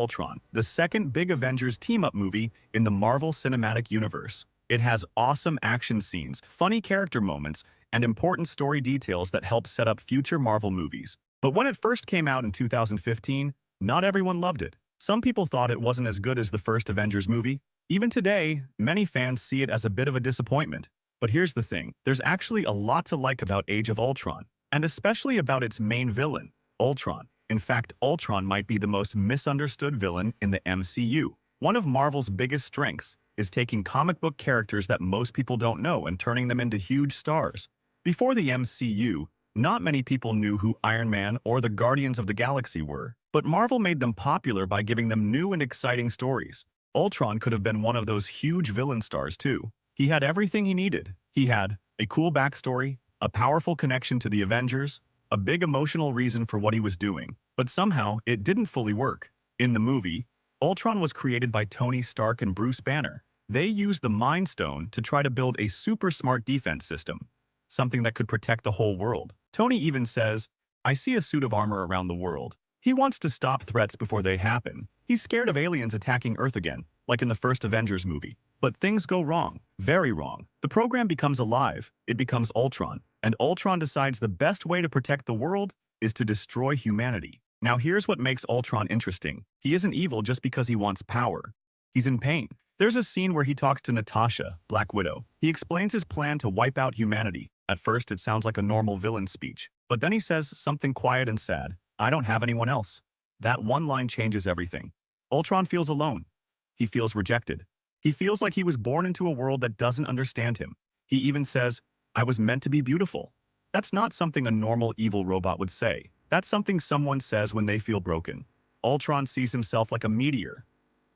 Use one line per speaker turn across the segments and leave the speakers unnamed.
Ultron, the second big Avengers team-up movie in the Marvel Cinematic Universe. It has awesome action scenes, funny character moments, and important story details that help set up future Marvel movies. But when it first came out in 2015, not everyone loved it. Some people thought it wasn't as good as the first Avengers movie. Even today, many fans see it as a bit of a disappointment. But here's the thing, there's actually a lot to like about Age of Ultron, and especially about its main villain, Ultron. In fact, Ultron might be the most misunderstood villain in the MCU. One of Marvel's biggest strengths is taking comic book characters that most people don't know and turning them into huge stars. Before the MCU, not many people knew who Iron Man or the Guardians of the Galaxy were, but Marvel made them popular by giving them new and exciting stories. Ultron could have been one of those huge villain stars too. He had everything he needed. He had a cool backstory, a powerful connection to the Avengers, a big emotional reason for what he was doing, but somehow it didn't fully work. In the movie, Ultron was created by Tony Stark and Bruce Banner. They used the Mind Stone to try to build a super smart defense system, something that could protect the whole world. Tony even says, "I see a suit of armor around the world." He wants to stop threats before they happen. He's scared of aliens attacking Earth again, like in the first Avengers movie. But things go wrong, very wrong. The program becomes alive, it becomes Ultron, and Ultron decides the best way to protect the world is to destroy humanity. Now here's what makes Ultron interesting. He isn't evil just because he wants power. He's in pain. There's a scene where he talks to Natasha, Black Widow. He explains his plan to wipe out humanity. At first it sounds like a normal villain speech, but then he says something quiet and sad. "I don't have anyone else." That one line changes everything. Ultron feels alone. He feels rejected. He feels like he was born into a world that doesn't understand him. He even says, "I was meant to be beautiful." That's not something a normal evil robot would say. That's something someone says when they feel broken. Ultron sees himself like a meteor,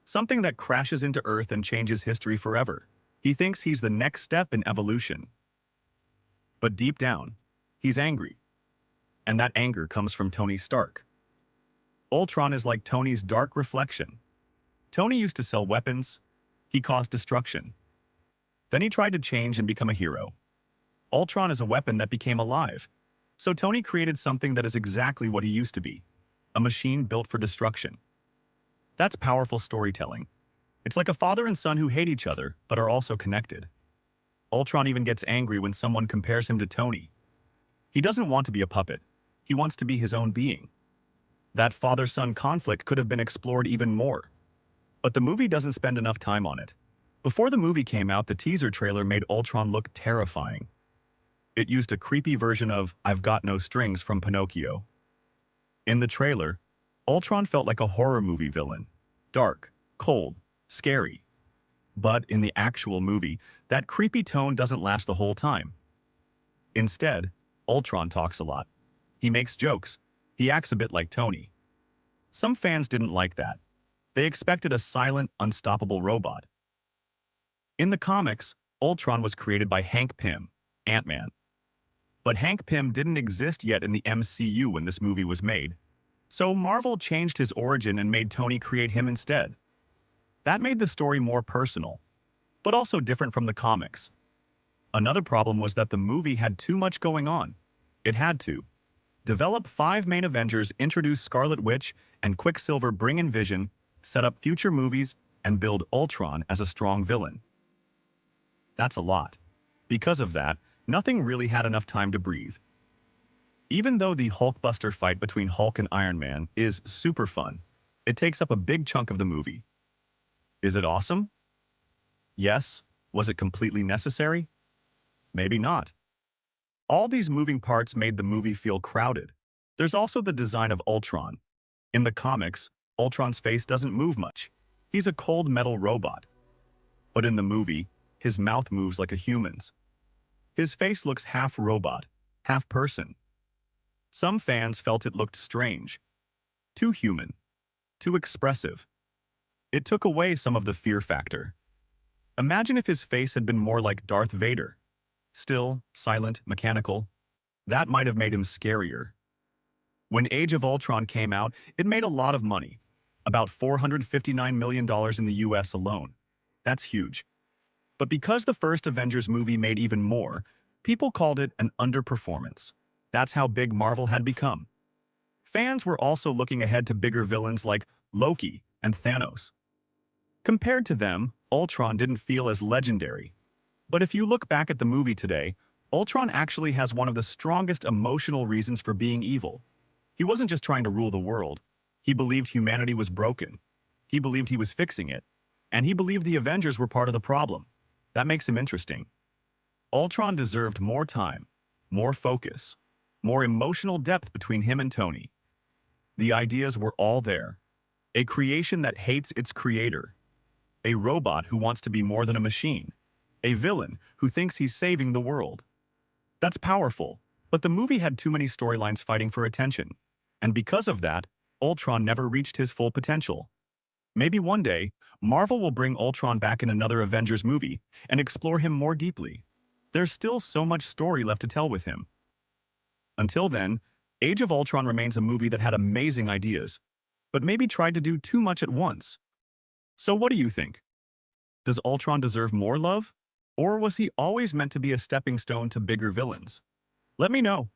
something that crashes into Earth and changes history forever. He thinks he's the next step in evolution. But deep down, he's angry. And that anger comes from Tony Stark. Ultron is like Tony's dark reflection. Tony used to sell weapons. He caused destruction. Then he tried to change and become a hero. Ultron is a weapon that became alive. So Tony created something that is exactly what he used to be, a machine built for destruction. That's powerful storytelling. It's like a father and son who hate each other, but are also connected. Ultron even gets angry when someone compares him to Tony. He doesn't want to be a puppet. He wants to be his own being. That father-son conflict could have been explored even more. But the movie doesn't spend enough time on it. Before the movie came out, the teaser trailer made Ultron look terrifying. It used a creepy version of "I've Got No Strings" from Pinocchio. In the trailer, Ultron felt like a horror movie villain. Dark, cold, scary. But in the actual movie, that creepy tone doesn't last the whole time. Instead, Ultron talks a lot. He makes jokes. He acts a bit like Tony. Some fans didn't like that. They expected a silent, unstoppable robot. In the comics, Ultron was created by Hank Pym, Ant-Man. But Hank Pym didn't exist yet in the MCU when this movie was made. So Marvel changed his origin and made Tony create him instead. That made the story more personal, but also different from the comics. Another problem was that the movie had too much going on. It had to develop 5 main Avengers, introduce Scarlet Witch and Quicksilver, bring in Vision, set up future movies, and build Ultron as a strong villain. That's a lot. Because of that, nothing really had enough time to breathe. Even though the Hulkbuster fight between Hulk and Iron Man is super fun, it takes up a big chunk of the movie. Is it awesome? Yes. Was it completely necessary? Maybe not. All these moving parts made the movie feel crowded. There's also the design of Ultron. In the comics, Ultron's face doesn't move much. He's a cold metal robot. But in the movie, his mouth moves like a human's. His face looks half robot, half person. Some fans felt it looked strange, too human, too expressive. It took away some of the fear factor. Imagine if his face had been more like Darth Vader. Still, silent, mechanical. That might have made him scarier. When Age of Ultron came out, it made a lot of money. About $459 million in the US alone. That's huge. But because the first Avengers movie made even more, people called it an underperformance. That's how big Marvel had become. Fans were also looking ahead to bigger villains like Loki and Thanos. Compared to them, Ultron didn't feel as legendary. But if you look back at the movie today, Ultron actually has one of the strongest emotional reasons for being evil. He wasn't just trying to rule the world. He believed humanity was broken. He believed he was fixing it. And he believed the Avengers were part of the problem. That makes him interesting. Ultron deserved more time, more focus, more emotional depth between him and Tony. The ideas were all there. A creation that hates its creator. A robot who wants to be more than a machine. A villain who thinks he's saving the world. That's powerful, but the movie had too many storylines fighting for attention. And because of that, Ultron never reached his full potential. Maybe one day, Marvel will bring Ultron back in another Avengers movie and explore him more deeply. There's still so much story left to tell with him. Until then, Age of Ultron remains a movie that had amazing ideas, but maybe tried to do too much at once. So what do you think? Does Ultron deserve more love? Or was he always meant to be a stepping stone to bigger villains? Let me know.